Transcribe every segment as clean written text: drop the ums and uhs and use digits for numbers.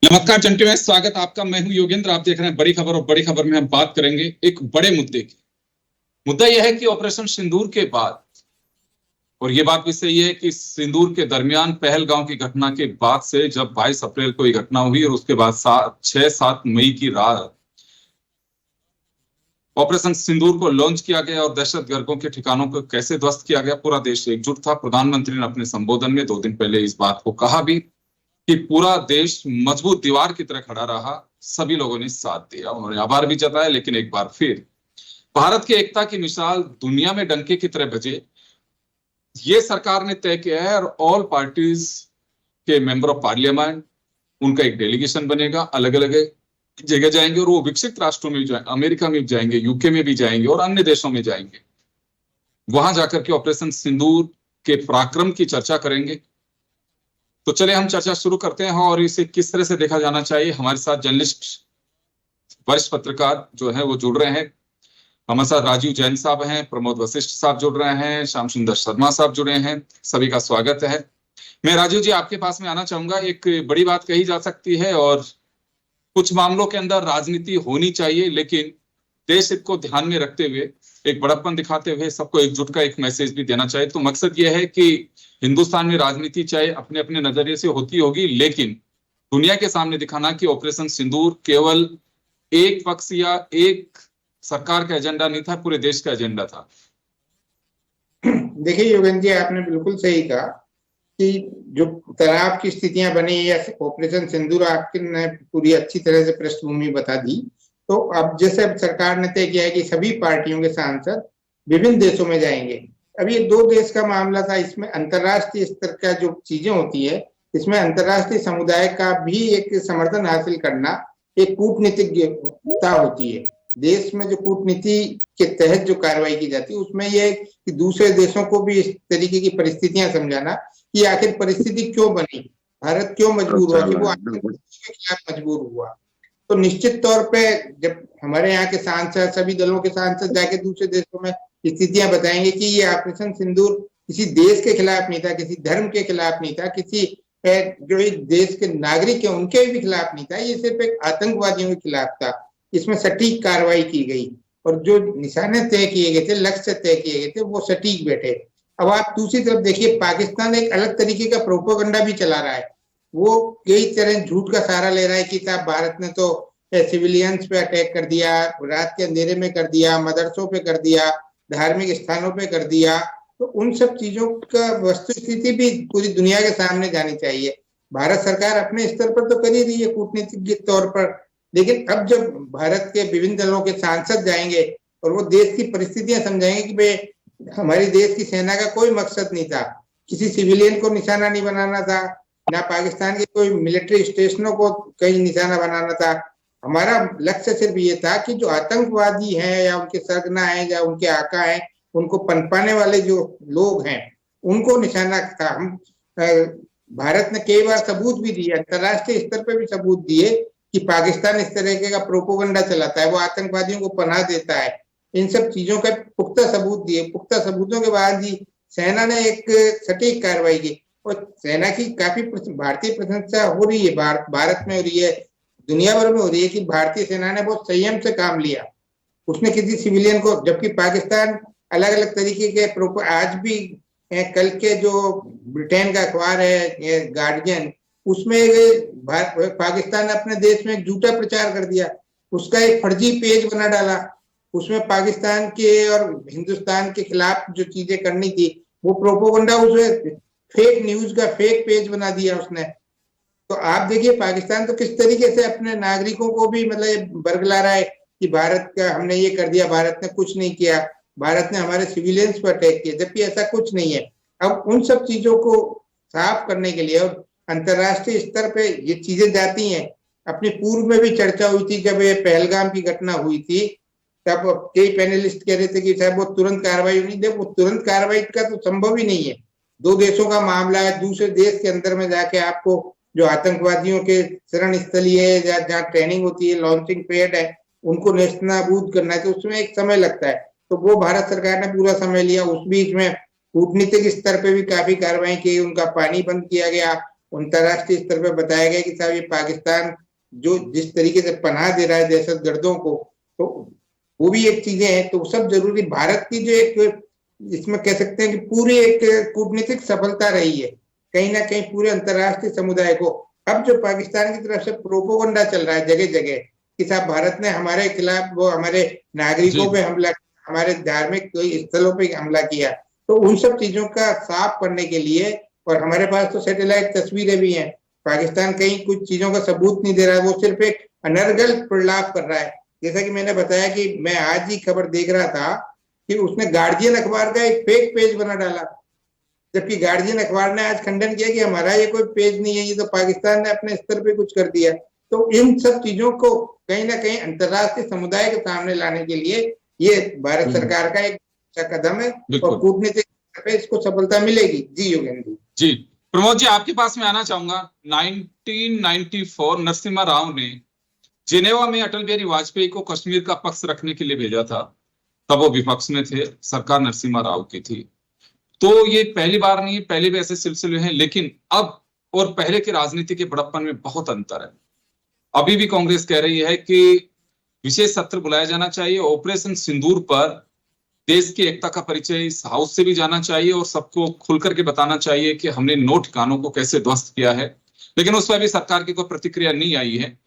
नमस्कार चंटी में स्वागत आपका। मैं हूं योगेंद्र। आप देख रहे हैं बड़ी खबर, और बड़ी खबर में हम बात करेंगे एक बड़े मुद्दे की। मुद्दा यह है कि ऑपरेशन सिंदूर के बाद, और ये बात भी सही है कि सिंदूर के दरमियान पहलगांव की घटना के बाद से, जब 22 अप्रैल को ये घटना हुई और उसके बाद 6-7 मई की रात ऑपरेशन सिंदूर को लॉन्च किया गया और दहशतगर्दों के ठिकानों को कैसे ध्वस्त किया गया, पूरा देश एकजुट था। प्रधानमंत्री ने अपने संबोधन में 2 दिन पहले इस बात को कहा भी कि पूरा देश मजबूत दीवार की तरह खड़ा रहा, सभी लोगों ने साथ दिया। उन्होंने आभार भी जताया, लेकिन एक बार फिर भारत की एकता की मिसाल दुनिया में डंके की तरह बजे, ये सरकार ने तय किया है। और ऑल पार्टीज के मेंबर ऑफ पार्लियामेंट, उनका एक डेलीगेशन बनेगा, अलग अलग जगह जाएंगे और वो विकसित राष्ट्रों में जाएंगे, अमेरिका में जाएंगे, यूके में भी जाएंगे और अन्य देशों में जाएंगे। वहां जाकर के ऑपरेशन सिंदूर के पराक्रम की चर्चा करेंगे। तो चले हम चर्चा शुरू करते हैं और इसे किस तरह से देखा जाना चाहिए। हमारे साथ जर्नलिस्ट, वरिष्ठ पत्रकार जो है वो जुड़ रहे हैं। हमारे साथ राजीव जैन साहब हैं, प्रमोद वशिष्ठ साहब जुड़ रहे हैं, श्याम सुंदर शर्मा साहब जुड़े हैं। सभी का स्वागत है। मैं राजीव जी आपके पास में आना चाहूंगा। एक बड़ी बात कही जा सकती है और कुछ मामलों के अंदर राजनीति होनी चाहिए, लेकिन देश हित को ध्यान में रखते हुए, एक बड़प्पन दिखाते हुए सबको एकजुट का एक मैसेज भी देना चाहिए। तो मकसद यह है कि हिंदुस्तान में राजनीति चाहे अपने अपने नजरिए से होती होगी, लेकिन दुनिया के सामने दिखाना कि ऑपरेशन सिंदूर केवल एक पक्ष या एक सरकार का एजेंडा नहीं था, पूरे देश का एजेंडा था। देखिए योगेंद्र जी, आपने बिल्कुल सही कहा कि जो तनाव की स्थितियां बनी या ऑपरेशन सिंदूर, आपने पूरी अच्छी तरह से पृष्ठभूमि बता दी। तो अब जैसे अब सरकार ने तय किया है कि सभी पार्टियों के सांसद विभिन्न देशों में जाएंगे। अब ये 2 देश का मामला था, इसमें अंतर्राष्ट्रीय स्तर का जो चीजें होती है, इसमें अंतर्राष्ट्रीय समुदाय का भी एक समर्थन हासिल करना एक कूटनीतिज्ञता होती है। देश में जो कूटनीति के तहत जो कार्रवाई की जाती है, उसमें यह कि दूसरे देशों को भी इस तरीके की परिस्थितियां समझाना कि आखिर परिस्थिति क्यों बनी, भारत क्यों मजबूर हुआ कि वो आतंकवाद के खिलाफ मजबूर हुआ। तो निश्चित तौर पे जब हमारे यहाँ के सांसद, सभी दलों के सांसद जाके दूसरे देशों में स्थितियां बताएंगे कि ये ऑपरेशन सिंदूर किसी देश के खिलाफ नहीं था, किसी धर्म के खिलाफ नहीं था, किसी जो एक देश के नागरिक है उनके भी खिलाफ नहीं था, ये सिर्फ एक आतंकवादियों के खिलाफ था। इसमें सटीक कार्रवाई की गई और जो निशाने तय किए गए थे, लक्ष्य तय किए गए थे, वो सटीक बैठे। अब आप दूसरी तरफ देखिए, पाकिस्तान एक अलग तरीके का प्रोपेगेंडा भी चला रहा है। वो कई तरह झूठ का सहारा ले रहा है कि साहब भारत ने तो सिविलियंस पे अटैक कर दिया, रात के अंधेरे में कर दिया, मदरसों पे कर दिया, धार्मिक स्थानों पे कर दिया। तो उन सब चीजों का वस्तुस्थिति भी पूरी दुनिया के सामने जानी चाहिए। भारत सरकार अपने स्तर पर तो कर ही रही है कूटनीतिक के तौर पर, लेकिन अब जब भारत के विभिन्न दलों के सांसद जाएंगे और वो देश की परिस्थितियां समझाएंगे कि भाई हमारी देश की सेना का कोई मकसद नहीं था, किसी सिविलियन को निशाना नहीं बनाना था, ना पाकिस्तान के कोई मिलिट्री स्टेशनों को कहीं निशाना बनाना था। हमारा लक्ष्य सिर्फ ये था कि जो आतंकवादी हैं या उनके सरगना हैं या उनके आका हैं, उनको पनपाने वाले जो लोग हैं, उनको निशाना था। हम भारत ने कई बार सबूत भी दिए, अंतर्राष्ट्रीय स्तर पर भी सबूत दिए कि पाकिस्तान इस तरह का प्रोपेगेंडा चलाता है, वो आतंकवादियों को पनाह देता है। इन सब चीजों का पुख्ता सबूत दिए। पुख्ता सबूतों के बाद ही सेना ने एक सटीक कार्रवाई की और सेना की काफी भारतीय प्रशंसा हो रही है, भारत में हो रही है, दुनिया भर में हो रही है कि भारतीय सेना ने बहुत संयम से काम लिया। उसने किसी सिविलियन को, जबकि पाकिस्तान अलग अलग तरीके के आज भी कल के जो ब्रिटेन का अखबार है गार्डियन, उसमें पाकिस्तान ने अपने देश में एक झूठा प्रचार कर दिया, उसका एक फर्जी पेज बना डाला, उसमें पाकिस्तान के और हिंदुस्तान के खिलाफ जो चीजें करनी थी वो प्रोपेगेंडा, उसमें फेक न्यूज का फेक पेज बना दिया उसने। तो आप देखिए पाकिस्तान तो किस तरीके से अपने नागरिकों को भी मतलब बरगला रहा है कि भारत का हमने ये कर दिया, भारत ने कुछ नहीं किया, भारत ने हमारे सिविलियंस पर अटैक किया, जबकि ऐसा कुछ नहीं है। अब उन सब चीजों को साफ करने के लिए और अंतर्राष्ट्रीय स्तर पे ये चीजें जाती हैं। अपनी पूर्व में भी चर्चा हुई थी, जब ये पहलगाम की घटना हुई थी, तब कई पैनलिस्ट कह रहे थे कि साहब वो तुरंत कार्रवाई नहीं दे। वो तुरंत कार्रवाई का तो संभव ही नहीं है। 2 देशों का मामला है, दूसरे देश के अंदर में जाके आपको जो आतंकवादियों के शरण स्थली है, जहाँ ट्रेनिंग होती है, लॉन्चिंग पैड है, उनको नेस्तनाबूद करना है, तो उसमें एक समय लगता है। तो वो भारत सरकार ने पूरा समय लिया। उस बीच में कूटनीतिक स्तर पे भी काफी कार्रवाई की, उनका पानी बंद किया गया, अंतर्राष्ट्रीय स्तर पर बताया गया कि साहब ये पाकिस्तान जो जिस तरीके से पनाह दे रहा है दहशतगर्दों को, तो वो भी एक चीजें हैं। तो सब जरूरी, भारत की जो एक इसमें कह सकते हैं कि पूरी एक कूटनीतिक सफलता रही है कहीं ना कहीं पूरे अंतर्राष्ट्रीय समुदाय को। अब जो पाकिस्तान की तरफ से प्रोपोगंडा चल रहा है जगह जगह कि साहब भारत ने हमारे खिलाफ, वो हमारे नागरिकों पे हमला, हमारे धार्मिक स्थलों पे हमला किया, तो उन सब चीजों का साफ करने के लिए, और हमारे पास तो सैटेलाइट तस्वीरें भी हैं, पाकिस्तान कहीं कुछ चीजों का सबूत नहीं दे रहा है, वो सिर्फ एक अनर्गल प्रलाप कर रहा है। जैसा कि मैंने बताया कि मैं आज ही खबर देख रहा था कि उसने गार्जियन अखबार का एक फेक पेज बना डाला, जबकि गार्जियन अखबार ने आज खंडन किया कि हमारा ये कोई पेज नहीं है, ये तो पाकिस्तान ने अपने स्तर पे कुछ कर दिया। तो इन सब चीजों को कहीं ना कहीं अंतर्राष्ट्रीय समुदाय के सामने लाने के लिए ये भारत सरकार का एक अच्छा कदम है, और कूटनीतिक पे इसको सफलता मिलेगी। जी योगेंद्र जी। प्रमोद जी, आपके पास में आना चाहूंगा। 1994 नरसिम्हा राव ने जिनेवा में अटल बिहारी वाजपेयी को कश्मीर का पक्ष रखने के लिए भेजा था। तब वो विपक्ष में थे, सरकार नरसिम्हा राव की थी। तो ये पहली बार नहीं, पहले भी ऐसे सिलसिले हैं, लेकिन अब और पहले के राजनीति के बड़प्पन में बहुत अंतर है। अभी भी कांग्रेस कह रही है कि विशेष सत्र बुलाया जाना चाहिए, ऑपरेशन सिंदूर पर देश की एकता का परिचय इस हाउस से भी जाना चाहिए और सबको खुल करके बताना चाहिए कि हमने 9 ठिकानों को कैसे ध्वस्त किया है। लेकिन उस पर भी सरकार की कोई प्रतिक्रिया नहीं आई है।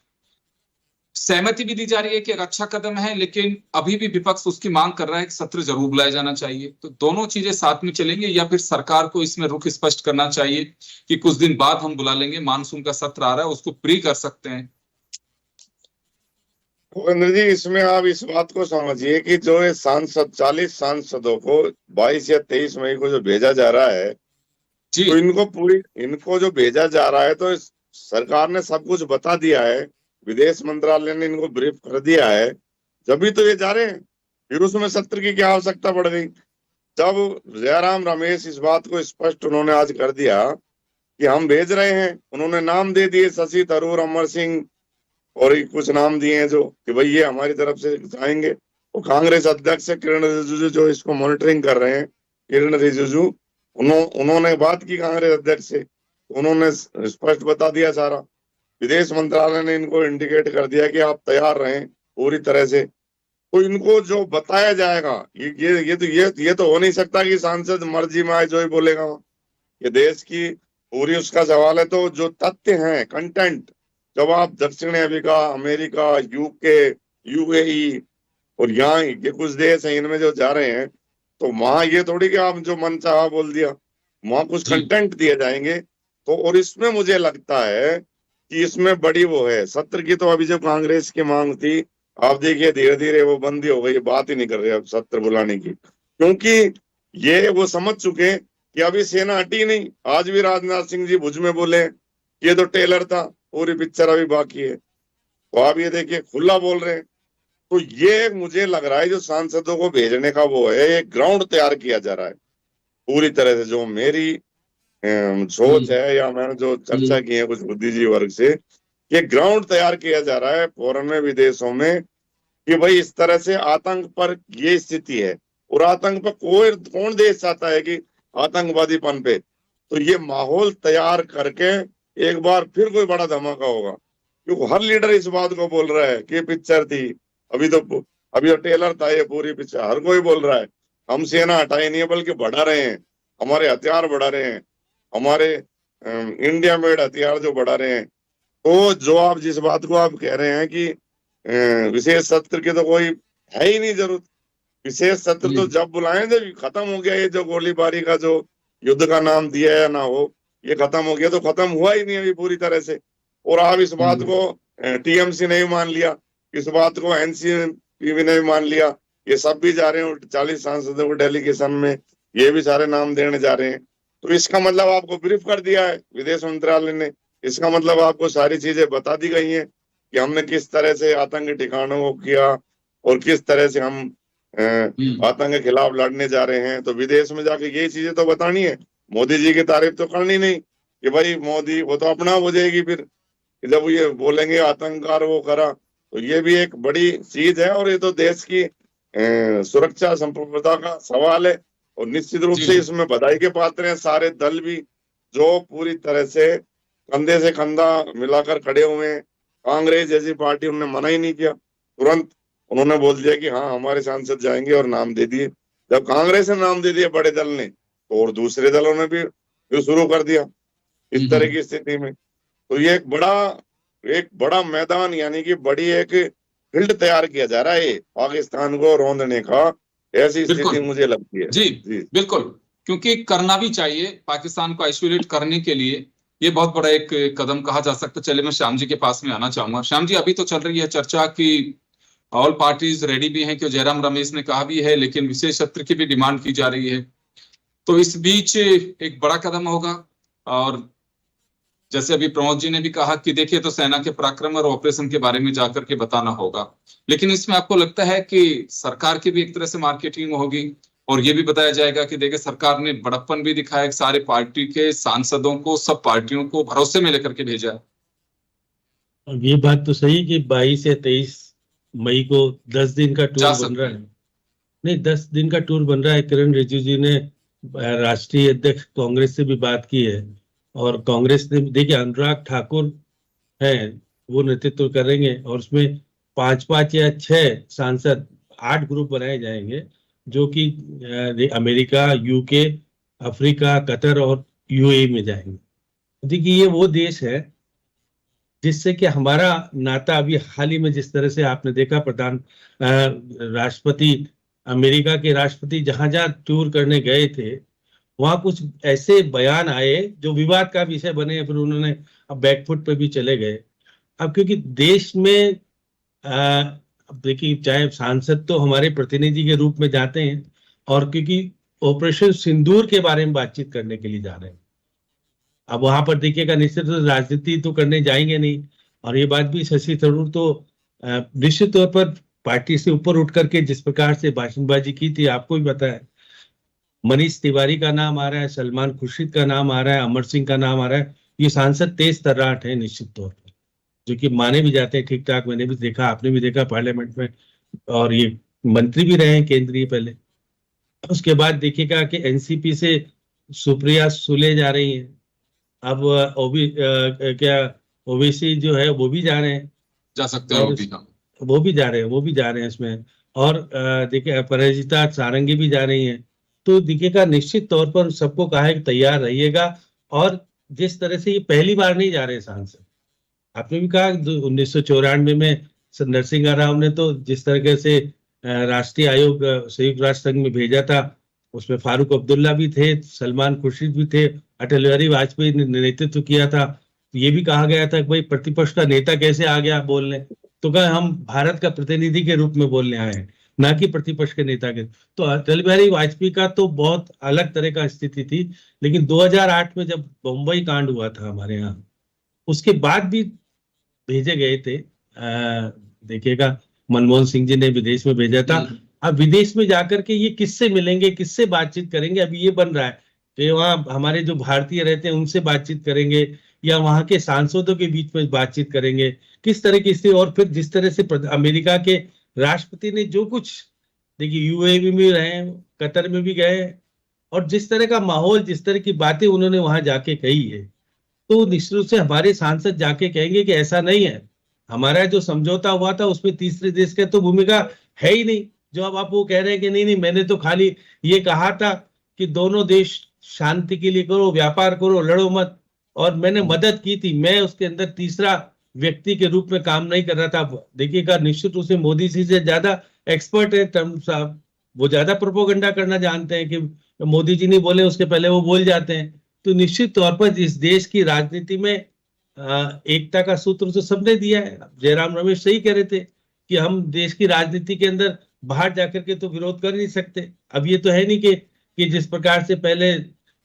सहमति भी दी जा रही है कि एक अच्छा कदम है, लेकिन अभी भी विपक्ष उसकी मांग कर रहा है कि सत्र जरूर बुलाया जाना चाहिए। तो दोनों चीजें साथ में चलेंगे, या फिर सरकार को इसमें रुख स्पष्ट करना चाहिए कि कुछ दिन बाद हम बुला लेंगे, मानसून का सत्र आ रहा है, उसको प्री कर सकते हैं। भूपेंद्र जी, इसमें आप इस बात को समझिए कि जो ये सांसद 40 सांसदों को 22 या 23 मई को जो भेजा जा रहा है, तो इनको जो भेजा जा रहा है, तो सरकार ने सब कुछ बता दिया है, विदेश मंत्रालय ने इनको ब्रीफ कर दिया है, जब तो ये जा रहे हैं। फिर उसमें सत्र की क्या आवश्यकता पड़ गई? जब जयराम रमेश इस बात को स्पष्ट उन्होंने आज कर दिया कि हम भेज रहे हैं, उन्होंने नाम दे दिए, शशि थरूर, अमर सिंह और कुछ नाम दिए हैं जो कि भाई ये हमारी तरफ से जाएंगे। वो कांग्रेस अध्यक्ष किरण रिजिजू जो इसको मॉनिटरिंग कर रहे हैं, किरण रिजिजू, उन्होंने बात की कांग्रेस अध्यक्ष से, उन्होंने स्पष्ट बता दिया सारा। विदेश मंत्रालय ने इनको इंडिकेट कर दिया कि आप तैयार रहें पूरी तरह से। तो इनको जो बताया जाएगा, ये तो हो नहीं सकता कि सांसद मर्जी में आए जो ही बोलेगा। ये देश की पूरी उसका सवाल है। तो जो तथ्य हैं, कंटेंट, जब आप दक्षिण अफ्रीका, अमेरिका, यूके, यूएई और यहाँ के कुछ देश हैं, इनमें जो जा रहे हैं, तो वहां ये थोड़ी कि आप जो मन चाहा बोल दिया, वहां कुछ कंटेंट दिए जाएंगे। तो और इसमें मुझे लगता है कि इसमें बड़ी वो है सत्र की। तो अभी जो कांग्रेस की मांग थी, आप देखिए धीरे धीरे वो बंदी हो गई, बात ही नहीं कर रहे अब सत्र बुलाने की, क्योंकि ये वो समझ चुके कि अभी सेना हटी नहीं। आज भी राजनाथ सिंह जी भुज में बोले ये तो टेलर था, पूरी पिक्चर अभी बाकी है। तो आप ये देखिए खुला बोल रहे हैं। तो ये मुझे लग रहा है जो सांसदों को भेजने का वो है, ये ग्राउंड तैयार किया जा रहा है पूरी तरह से। जो मेरी सोच है या मैंने जो चर्चा की है कुछ बुद्धिजीवी वर्ग से, ये ग्राउंड तैयार किया जा रहा है फॉरेन में, विदेशों में, कि भाई इस तरह से आतंक पर ये स्थिति है। और आतंक पर कौन देश चाहता है कि आतंकवादीपन पे, तो ये माहौल तैयार करके एक बार फिर कोई बड़ा धमाका होगा। क्योंकि हर लीडर इस बात को बोल रहा है कि पिक्चर थी, अभी तो टेलर था, ये पूरी पिक्चर हर कोई बोल रहा है। हम सेना हटाए नहीं है बल्कि बढ़ा रहे हैं, हमारे हथियार बढ़ा रहे हैं, हमारे इंडिया मेड हथियार जो बढ़ा रहे हैं। तो जो आप जिस बात को आप कह रहे हैं कि विशेष सत्र की तो कोई है ही नहीं जरूरत। विशेष सत्र तो जब बुलाएं जब खत्म हो गया, ये जो गोलीबारी का जो युद्ध का नाम दिया है ना हो, ये खत्म हो गया, तो खत्म हुआ ही नहीं अभी पूरी तरह से। और आप इस बात को टीएमसी ने भी मान लिया, इस बात को एनसीपी ने भी मान लिया, ये सब भी जा रहे हैं 40 सांसदों को डेलीगेशन में, ये भी सारे नाम देने जा रहे हैं। तो इसका मतलब आपको ब्रीफ कर दिया है विदेश मंत्रालय ने, इसका मतलब आपको सारी चीजें बता दी गई हैं कि हमने किस तरह से आतंकी ठिकानों को किया और किस तरह से हम आतंक के खिलाफ लड़ने जा रहे हैं। तो विदेश में जाके यही चीजें तो बतानी है, मोदी जी की तारीफ तो करनी नहीं कि भाई मोदी, वो तो अपना हो जाएगी फिर जब ये बोलेंगे आतंककार वो करा। तो ये भी एक बड़ी चीज है और ये तो देश की सुरक्षा संप्रभुता का सवाल है। और निश्चित रूप से इसमें बधाई के पात्र हैं सारे दल भी, जो पूरी तरह से कंधे से कंधा मिलाकर खड़े हुए हैं। कांग्रेस जैसी पार्टी उन्होंने मना ही नहीं किया, तुरंत उन्होंने बोल दिया कि हाँ हमारे सांसद जाएंगे और नाम दे दिए। जब कांग्रेस ने नाम दे दिया बड़े दल ने, तो और दूसरे दलों ने भी शुरू कर दिया इस तरह की स्थिति में। तो ये एक बड़ा मैदान यानी कि बड़ी एक फील्ड तैयार किया जा रहा है पाकिस्तान को रौंदने का, ऐसी स्थिति मुझे लगती है। जी बिल्कुल, क्योंकि करना भी चाहिए पाकिस्तान को आइसोलेट करने के लिए, ये बहुत बड़ा एक कदम कहा जा सकता है। चलिए मैं श्याम जी के पास में आना चाहूंगा। श्याम जी, अभी तो चल रही है चर्चा कि ऑल पार्टीज रेडी भी हैं, कि जयराम रमेश ने कहा भी है, लेकिन विशेष सत्र की भी डिमांड की जा रही है। तो इस बीच एक बड़ा कदम होगा, और जैसे अभी प्रमोद जी ने भी कहा कि देखिए तो सेना के पराक्रम और ऑपरेशन के बारे में जाकर के बताना होगा, लेकिन इसमें आपको लगता है कि सरकार की भी एक तरह से मार्केटिंग होगी, और ये भी बताया जाएगा कि देखिए सरकार ने बड़प्पन भी दिखाया, सारे पार्टी के सांसदों को, सब पार्टियों को भरोसे में लेकर के भेजा है। अब ये बात तो सही कि 22 या 23 मई को 10 दिन का टूर बन रहा है। नहीं, 10 दिन का टूर बन रहा है। किरण रिजिजू जी ने राष्ट्रीय अध्यक्ष कांग्रेस से भी बात की है, और कांग्रेस ने देखिए अनुराग ठाकुर हैं, वो नेतृत्व करेंगे, और उसमें 5 या 6 सांसद, 8 ग्रुप बनाए जाएंगे, जो कि अमेरिका, यूके, अफ्रीका, कतर और यूएई में जाएंगे। देखिए ये वो देश है जिससे कि हमारा नाता अभी हाल ही में, जिस तरह से आपने देखा, राष्ट्रपति, अमेरिका के राष्ट्रपति जहां जहां टूर करने गए थे, वहां कुछ ऐसे बयान आए जो विवाद का विषय बने, फिर उन्होंने अब बैकफुट पे भी चले गए। अब क्योंकि देश में अब देखिए, चाहे सांसद तो हमारे प्रतिनिधि के रूप में जाते हैं, और क्योंकि ऑपरेशन सिंदूर के बारे में बातचीत करने के लिए जा रहे हैं, अब वहां पर देखिएगा निश्चित रूप से राजनीति तो करने जाएंगे नहीं। और ये बात भी, शशि थरूर तो निश्चित तौर पर पार्टी से ऊपर उठ करके जिस प्रकार से भाषणबाजी की थी, आपको भी पता है, मनीष तिवारी का नाम आ रहा है, सलमान खुर्शीद का नाम आ रहा है, अमर सिंह का नाम आ रहा है। ये सांसद तेज तर्राट है निश्चित तौर पर, जो कि माने भी जाते हैं ठीक ठाक। मैंने भी देखा, आपने भी देखा पार्लियामेंट में, और ये मंत्री भी रहे हैं केंद्रीय पहले। उसके बाद देखिएगा कि एनसीपी से सुप्रिया सुले जा रही है, अब ओबीसी जो है वो भी जा रहे हैं, जा सकते हैं, वो भी जा रहे हैं इसमें। और देखिए अपराजिता सारंगी भी जा रही हैं। तो देखिएगा निश्चित तौर पर सबको कहा है कि तैयार रहिएगा। और जिस तरह से ये पहली बार नहीं जा रहे सांसद, आपने भी कहा 1994 में नरसिंह राव ने तो जिस तरीके से राष्ट्रीय आयोग संयुक्त राष्ट्र संघ में भेजा था, उसमें फारूक अब्दुल्ला भी थे, सलमान खुर्शीद भी थे, अटल बिहारी वाजपेयी ने नेतृत्व किया था। ये भी कहा गया था कि भाई प्रतिपक्ष का नेता कैसे आ गया बोलने, तो कहा हम भारत का प्रतिनिधि के रूप में बोलने आए हैं, ना कि प्रतिपक्ष के नेता के। तो अटल बिहारी वाजपेयी का तो बहुत अलग तरह का स्थिति थी, लेकिन 2008 में जब बम्बई कांड हुआ था हमारे यहाँ, उसके बाद भी भेजे गए थे। देखिएगा मनमोहन सिंह जी ने विदेश में भेजा था। अब विदेश में जाकर के ये किससे मिलेंगे, किससे बातचीत करेंगे, अभी ये बन रहा है कि वहाँ हमारे जो भारतीय रहते हैं उनसे बातचीत करेंगे, या वहाँ के सांसदों के बीच में बातचीत करेंगे, किस तरह की स्थिति। और फिर जिस तरह से अमेरिका के राष्ट्रपति ने जो कुछ, देखिए यूएई में रहे, कतर में भी गए, और जिस तरह का माहौल, जिस तरह की बातें उन्होंने वहां जाके कही है, तो निश्चित रूप से हमारे सांसद जाके कहेंगे कि ऐसा नहीं है, हमारा जो समझौता हुआ था उसमें तीसरे देश की तो भूमिका है ही नहीं। जो अब आप वो कह रहे हैं कि नहीं, मैंने तो खाली ये कहा था कि दोनों देश शांति के लिए करो, व्यापार करो, लड़ो मत, और मैंने मदद की थी, मैं उसके अंदर तीसरा व्यक्ति के रूप में काम नहीं कर रहा था। देखिएगा निश्चित रूप से मोदी जी से ज्यादा एक्सपर्ट है ट्रम्प साहब, वो ज्यादा प्रोपोगंडा करना जानते हैं कि मोदी जी नहीं बोले उसके पहले वो बोल जाते हैं। तो निश्चित तौर पर इस देश की राजनीति में एकता का सूत्र तो सबने दिया है। जयराम रमेश सही कह रहे थे कि हम देश की राजनीति के अंदर बाहर जाकर के तो विरोध कर नहीं सकते। अब ये तो है नहीं कि जिस प्रकार से पहले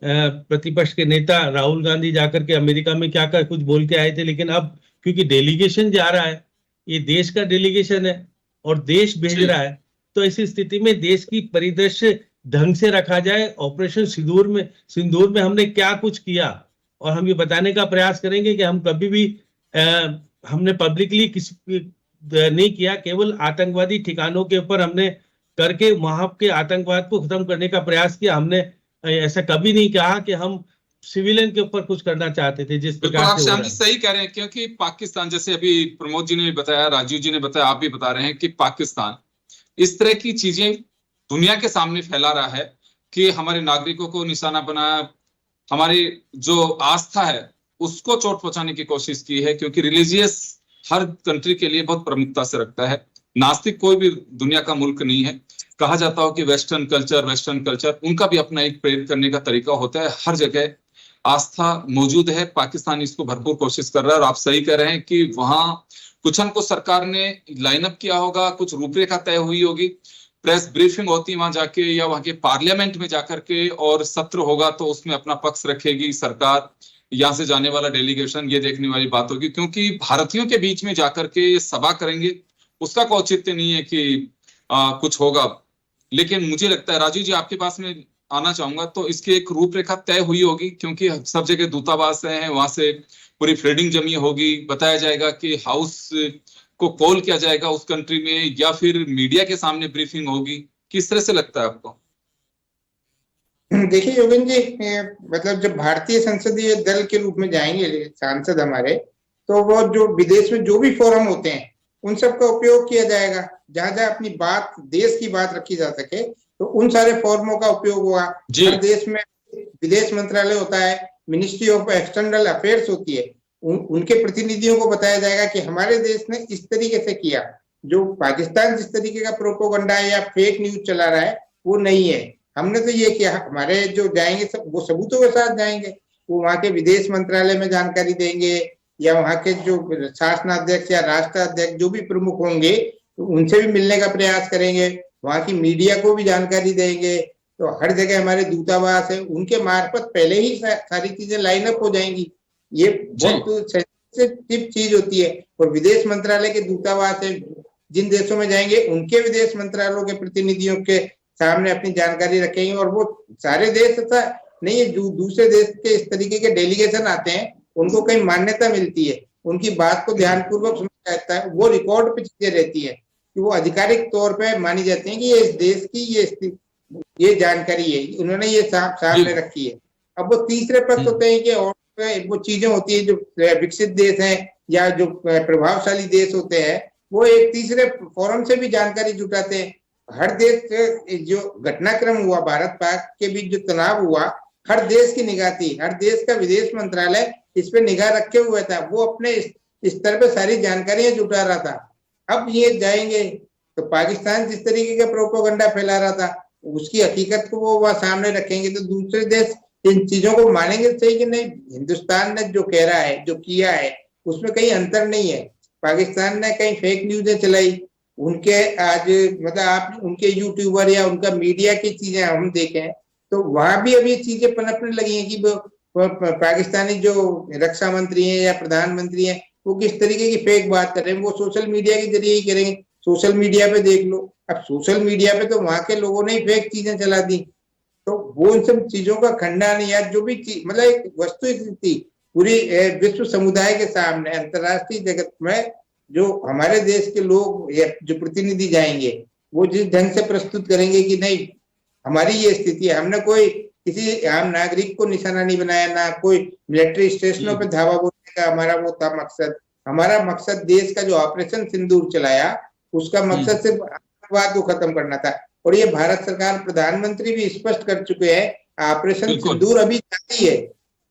प्रतिपक्ष के नेता राहुल गांधी जाकर के अमेरिका में क्या कुछ बोल के आए थे, लेकिन अब क्योंकि डेलीगेशन जा रहा है, ये देश का डेलीगेशन है और देश भेज रहा है, तो ऐसी स्थिति में देश की परिदृश्य ढंग से रखा जाए। ऑपरेशन सिंदूर में हमने क्या कुछ किया, और हम ये बताने का प्रयास करेंगे कि हम कभी भी हमने पब्लिकली किसी नहीं किया, केवल आतंकवादी ठिकानों के ऊपर हमने करके वहां के आतंकवाद को खत्म करने का प्रयास किया। हमने ऐसा कभी नहीं कहा कि हम सिविलियन के ऊपर कुछ करना चाहते थे, जिस बिल्कुल प्रकार आप से हो श्याम रहा जी है। सही कह रहे हैं, क्योंकि पाकिस्तान, जैसे अभी प्रमोद जी ने भी बताया, राजीव जी ने बताया, आप भी बता रहे हैं कि पाकिस्तान इस तरह की चीजें दुनिया के सामने फैला रहा है कि हमारे नागरिकों को निशाना बनाया, हमारी जो आस्था है उसको चोट पहुंचाने की कोशिश की है, क्योंकि रिलीजियस हर कंट्री के लिए बहुत प्रमुखता से रखता है। नास्तिक कोई भी दुनिया का मुल्क नहीं है। कहा जाता हो कि वेस्टर्न कल्चर, उनका भी अपना एक प्रेरित करने का तरीका होता है। हर जगह आस्था मौजूद है, पाकिस्तान इसको भरपूर कोशिश कर रहा है। और आप सही कह रहे हैं कि वहां कुछ न कुछ सरकार ने लाइनअप किया होगा, कुछ रूपरेखा तय हुई होगी, प्रेस ब्रीफिंग होती वहां जाके या वहां के पार्लियामेंट में जाकर के, और सत्र होगा तो उसमें अपना पक्ष रखेगी सरकार, यहाँ से जाने वाला डेलीगेशन, ये देखने वाली बात होगी। क्योंकि भारतीयों के बीच में जाकर के सभा करेंगे उसका कोई औचित्य नहीं है कि कुछ होगा। लेकिन मुझे लगता है, राजीव जी आपके पास में आना चाहूंगा, तो इसकी एक रूपरेखा तय हुई होगी, क्योंकि सब जगह दूतावास हैं, वहां से पूरी फील्डिंग जमी होगी, बताया जाएगा कि हाउस को कॉल किया जाएगा उस कंट्री में, या फिर मीडिया के सामने ब्रीफिंग होगी। किस तरह से लगता है आपको? देखिए योगेंद्र जी, मतलब जब भारतीय संसदीय दल के रूप में जाएंगे सांसद हमारे, तो वो जो विदेश में जो भी फोरम होते हैं उन सब का उपयोग किया जाएगा। जहां जहां अपनी बात, देश की बात रखी जा सके, तो उन सारे फोरमों का उपयोग होगा। हर देश में विदेश मंत्रालय होता है, मिनिस्ट्री ऑफ एक्सटर्नल अफेयर्स होती है, उनके प्रतिनिधियों को बताया जाएगा कि हमारे देश ने इस तरीके से किया। जो पाकिस्तान जिस तरीके का प्रोपोगंडा या फेक न्यूज चला रहा है वो नहीं है, हमने तो ये किया। हमारे जो जाएंगे सब वो सबूतों के साथ जाएंगे, वो वहां के विदेश मंत्रालय में जानकारी देंगे, या वहां के जो शासनाध्यक्ष या राष्ट्राध्यक्ष जो भी प्रमुख होंगे तो उनसे भी मिलने का प्रयास करेंगे, वहां की मीडिया को भी जानकारी देंगे। तो हर जगह हमारे दूतावास है, उनके मार्फत पहले ही सारी चीजें लाइन अप हो जाएंगी। ये बहुत सेंसिटिव चीज होती है। और विदेश मंत्रालय के दूतावास है, जिन देशों में जाएंगे उनके विदेश मंत्रालयों के प्रतिनिधियों के सामने अपनी जानकारी रखेंगे। और वो सारे देश ऐसा नहीं है, जो दूसरे देश के इस तरीके के डेलीगेशन आते हैं उनको कहीं मान्यता मिलती है, उनकी बात को ध्यानपूर्वक सुना जाता है, वो रिकॉर्ड पे चीजें रहती है कि वो आधिकारिक तौर पे मानी जाती है कि ये इस देश की ये जानकारी है, उन्होंने ये सामने रखी है। अब वो तीसरे पक्ष होते हैं कि और वो चीजें होती है जो विकसित देश हैं या जो प्रभावशाली देश होते हैं, वो एक तीसरे फोरम से भी जानकारी जुटाते हैं। हर देश जो घटनाक्रम हुआ, भारत पाक के बीच जो तनाव हुआ, हर देश की निगाह थी, हर देश का विदेश मंत्रालय इस पे निगाह रखे हुए था, वो अपने स्तर पे सारी जानकारियां जुटा रहा था। अब ये जाएंगे तो पाकिस्तान जिस तरीके का प्रोपोगंडा फैला रहा था उसकी हकीकत को वो वहां सामने रखेंगे, तो दूसरे देश इन चीजों को मानेंगे सही कि नहीं। हिंदुस्तान ने जो कह रहा है, जो किया है, उसमें कहीं अंतर नहीं है। पाकिस्तान ने कहीं फेक न्यूज़ें चलाई, उनके आज मतलब आप उनके यूट्यूबर या उनका मीडिया की चीजें हम देखें तो वहां भी अभी चीजें पनपने लगी हैं कि पाकिस्तानी जो रक्षा मंत्री हैं या प्रधानमंत्री हैं वो किस तरीके की फेक बात कर रहे हैं, वो सोशल मीडिया के जरिए ही करेंगे। सोशल मीडिया पे देख लो, अब सोशल मीडिया पे तो वहां के लोगों ने ही फेक चीजें चला दी, तो वो इन सब चीजों का खंडन या जो भी चीज मतलब एक वस्तु स्थिति पूरी विश्व समुदाय के सामने, अंतर्राष्ट्रीय जगत में जो हमारे देश के लोग या जो प्रतिनिधि जाएंगे वो जिस ढंग से प्रस्तुत करेंगे कि नहीं हमारी ये स्थिति है, हमने कोई किसी आम नागरिक को निशाना नहीं बनाया, ना कोई मिलिट्री स्टेशनों पे धावा बोलने का हमारा वो था मकसद। हमारा मकसद देश का जो ऑपरेशन सिंदूर चलाया उसका मकसद सिर्फ आतंकवाद को खत्म करना था। और ये भारत सरकार प्रधानमंत्री भी स्पष्ट कर चुके हैं ऑपरेशन सिंदूर अभी जारी है,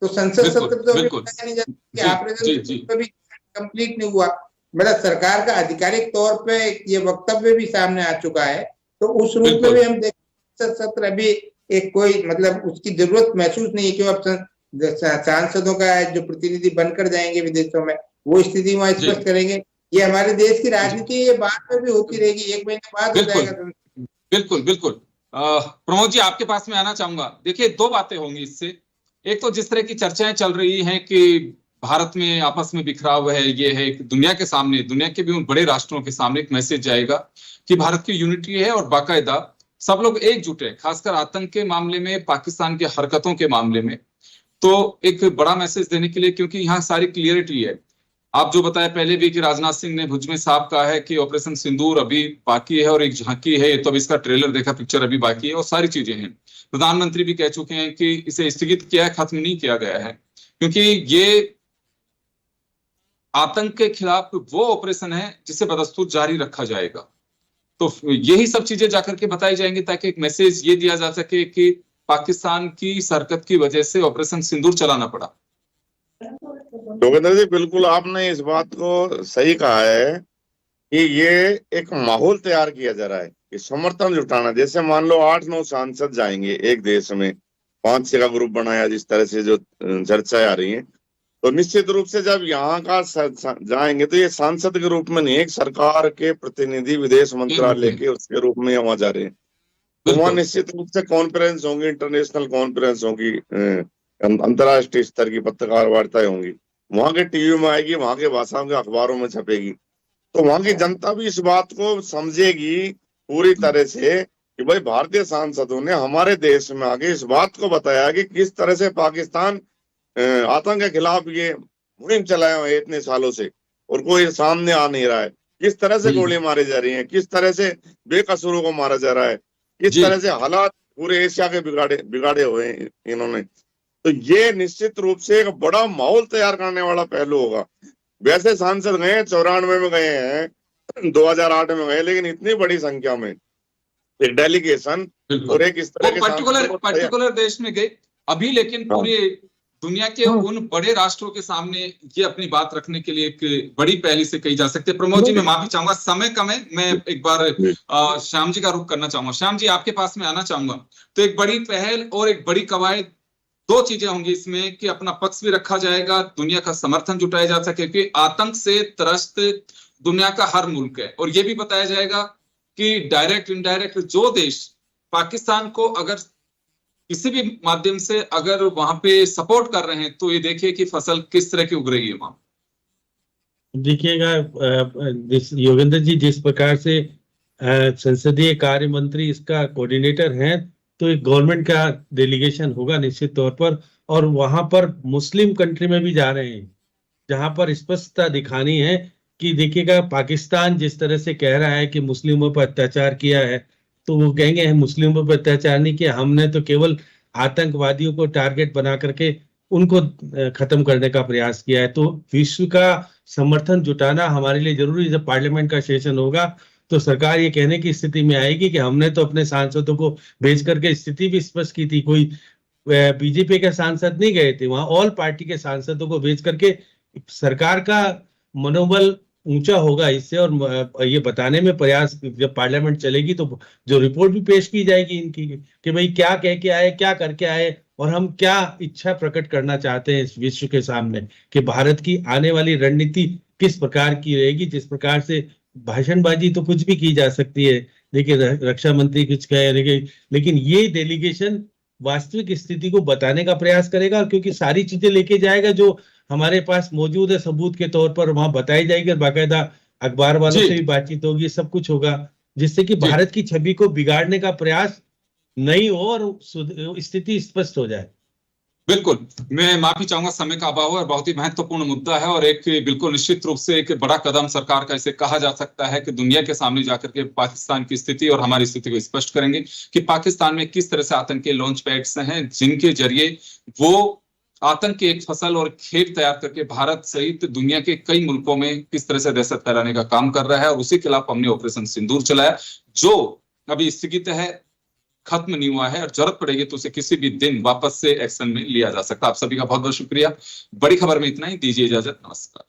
तो संसद सत्र तो अभी बताया नहीं जाता कि ऑपरेशन सिंदूर अभी कंप्लीट नहीं हुआ। मतलब सरकार का आधिकारिक तौर पे ये वक्तव्य भी सामने आ चुका है, तो उस रूप में भी हम देखें सत्र अभी एक कोई मतलब उसकी जरूरत महसूस नहीं है कि अब सांसदों का जो प्रतिनिधि बनकर जाएंगे विदेशों में वो स्थिति वहां स्पष्ट करेंगे। ये हमारे देश की राजनीति ये बात में भी होती रहेगी, एक महीने बाद हो जाएगा। बिल्कुल बिल्कुल। प्रमोद जी आपके पास में आना चाहूंगा। देखिए दो बातें होंगी इससे, एक तो जिस तरह की चर्चाएं चल रही हैं कि भारत में आपस में बिखराव है, ये है दुनिया के सामने, दुनिया के भी उन बड़े राष्ट्रों के सामने एक मैसेज जाएगा कि भारत की यूनिटी है और बाकायदा सब लोग एकजुट है, खासकर आतंक के मामले में, पाकिस्तान की हरकतों के मामले में। तो एक बड़ा मैसेज देने के लिए, क्योंकि यहाँ सारी क्लियरिटी है। आप जो बताया पहले भी कि राजनाथ सिंह ने भुज में साफ कहा है कि ऑपरेशन सिंदूर अभी बाकी है और एक झांकी है, तो अब इसका ट्रेलर देखा, पिक्चर अभी बाकी है और सारी चीजें हैं। प्रधानमंत्री भी कह चुके हैं कि इसे स्थगित किया है, खत्म नहीं किया गया है, क्योंकि ये आतंक के खिलाफ वो ऑपरेशन है जिसे बदस्तूर जारी रखा जाएगा। तो यही सब चीजें जाकर के बताई जाएंगी ताकि एक मैसेज ये दिया जा सके कि पाकिस्तान की इस हरकत की वजह से ऑपरेशन सिंदूर चलाना पड़ा। योगेंद्र जी, बिल्कुल आपने इस बात को सही कहा है कि ये एक माहौल तैयार किया जा रहा है कि समर्थन जुटाना। जैसे मान लो 8-9 सांसद जाएंगे एक देश में, 5-6 का ग्रुप बनाया, जिस तरह से जो चर्चाएं आ रही हैं, तो निश्चित रूप से जब यहाँ का जाएंगे तो ये सांसद के रूप में नहीं, एक सरकार के प्रतिनिधि विदेश मंत्रालय के उसके रूप में वहां जा रहे हैं। तो वहां निश्चित रूप से कॉन्फ्रेंस होंगी, इंटरनेशनल कॉन्फ्रेंस होगी, अंतर्राष्ट्रीय स्तर की पत्रकार वार्ताएं होंगी, वहां के टीवी में आएगी, वहां के भाषाओं के अखबारों में छपेगी। तो वहां की जनता भी इस बात को समझेगी पूरी तरह से कि भाई भारतीय सांसदों ने हमारे देश में आगे इस बात को बताया कि किस तरह से पाकिस्तान आतंक के खिलाफ ये मुहिम चलाए हुए इतने सालों से और कोई सामने आ नहीं रहा है, किस तरह से गोली मारी जा रही है, किस तरह से बेकसूरों को मारा जा रहा है, किस तरह से हालात पूरे एशिया के बिगाड़े हुए हैं इन्होंने। तो ये निश्चित रूप से एक बड़ा माहौल तैयार करने वाला पहलू होगा। वैसे सांसद गए 94 में गए हैं, 2008 में गए, लेकिन इतनी बड़ी संख्या में एक डेलीगेशन और एक इस तरह के पर्टिकुलर देश में गए अभी, लेकिन पूरे दुनिया के उन बड़े राष्ट्रों के सामने ये अपनी बात रखने के लिए एक बड़ी पहली से कही जा सकती है। प्रमोद जी, मैं माफी चाहूंगा, समय कम है, मैं एक बार श्याम जी का रुख करना चाहूंगा। श्याम जी, आपके पास में आना चाहूंगा। तो एक बड़ी पहल और एक बड़ी कवायद, दो चीजें होंगी इसमें कि अपना पक्ष भी रखा जाएगा, दुनिया का समर्थन जुटाया जा सके, क्योंकि आतंक से त्रस्त दुनिया का हर मुल्क है, और ये भी बताया जाएगा कि डायरेक्ट इनडायरेक्ट जो देश पाकिस्तान को अगर किसी भी माध्यम से अगर वहां पे सपोर्ट कर रहे हैं, तो ये देखिए कि फसल किस तरह की उग रही है वहां। देखिएगा योगेंद्र जी, जिस प्रकार से संसदीय कार्य मंत्री इसका कोऑर्डिनेटर हैं, तो एक गवर्नमेंट का डेलीगेशन होगा निश्चित तौर पर, और वहां पर मुस्लिम कंट्री में भी जा रहे हैं, जहां पर स्पष्टता दिखानी है कि देखिएगा पाकिस्तान जिस तरह से कह रहा है कि मुस्लिमों पर अत्याचार किया है, तो वो कहेंगे हम मुस्लिमों पर अत्याचार नहीं किया, हमने तो केवल आतंकवादियों को टारगेट बना करके उनको खत्म करने का प्रयास किया है। तो विश्व का समर्थन जुटाना हमारे लिए जरूरी है। जब पार्लियामेंट का सेशन होगा तो सरकार ये कहने की स्थिति में आएगी कि हमने तो अपने सांसदों को भेज करके स्थिति भी स्पष्ट की थी, कोई बीजेपी के सांसद नहीं गए थे वहां, ऑल पार्टी के सांसदों को भेज करके सरकार का मनोबल ऊंचा होगा इससे, और ये बताने में प्रयास, जब पार्लियामेंट चलेगी तो जो रिपोर्ट भी पेश की जाएगी इनकी कि भाई क्या कह के आए, क्या करके आए, और हम क्या इच्छा प्रकट करना चाहते हैं इस विश्व के सामने कि भारत की आने वाली रणनीति किस प्रकार की रहेगी। जिस प्रकार से भाषणबाजी तो कुछ भी की जा सकती है, देखिए रक्षा मंत्री कुछ कहे, लेकिन ये डेलीगेशन वास्तविक स्थिति को बताने का प्रयास करेगा, क्योंकि सारी चीजें लेके जाएगा जो हमारे पास मौजूद है सबूत के तौर पर, वहां बताई जाएगी, बाकायदा अखबार वालों से भी बातचीत होगी, सब कुछ होगा, जिससे कि भारत की छवि को बिगाड़ने का प्रयास नहीं हो और स्थिति स्पष्ट हो जाए। बिल्कुल, मैं माफी चाहूंगा, समय का अभाव है, बहुत ही महत्वपूर्ण मुद्दा है, और एक बिल्कुल निश्चित रूप से एक बड़ा कदम सरकार का इसे कहा जा सकता है कि दुनिया के सामने जाकर के पाकिस्तान की स्थिति और हमारी स्थिति को स्पष्ट करेंगे कि पाकिस्तान में किस तरह से आतंकी लॉन्च पैड्स हैं, जिनके जरिए वो आतंक की एक फसल और खेत तैयार करके भारत सहित दुनिया के कई मुल्कों में किस तरह से दहशत फैलाने का काम कर रहा है। और उसी के खिलाफ हमने ऑपरेशन सिंदूर चलाया, जो अभी स्थगित है, खत्म नहीं हुआ है, और जरूरत पड़ेगी तो उसे किसी भी दिन वापस से एक्शन में लिया जा सकता है। आप सभी का बहुत बहुत शुक्रिया। बड़ी खबर में इतना ही, दीजिए इजाजत, नमस्कार।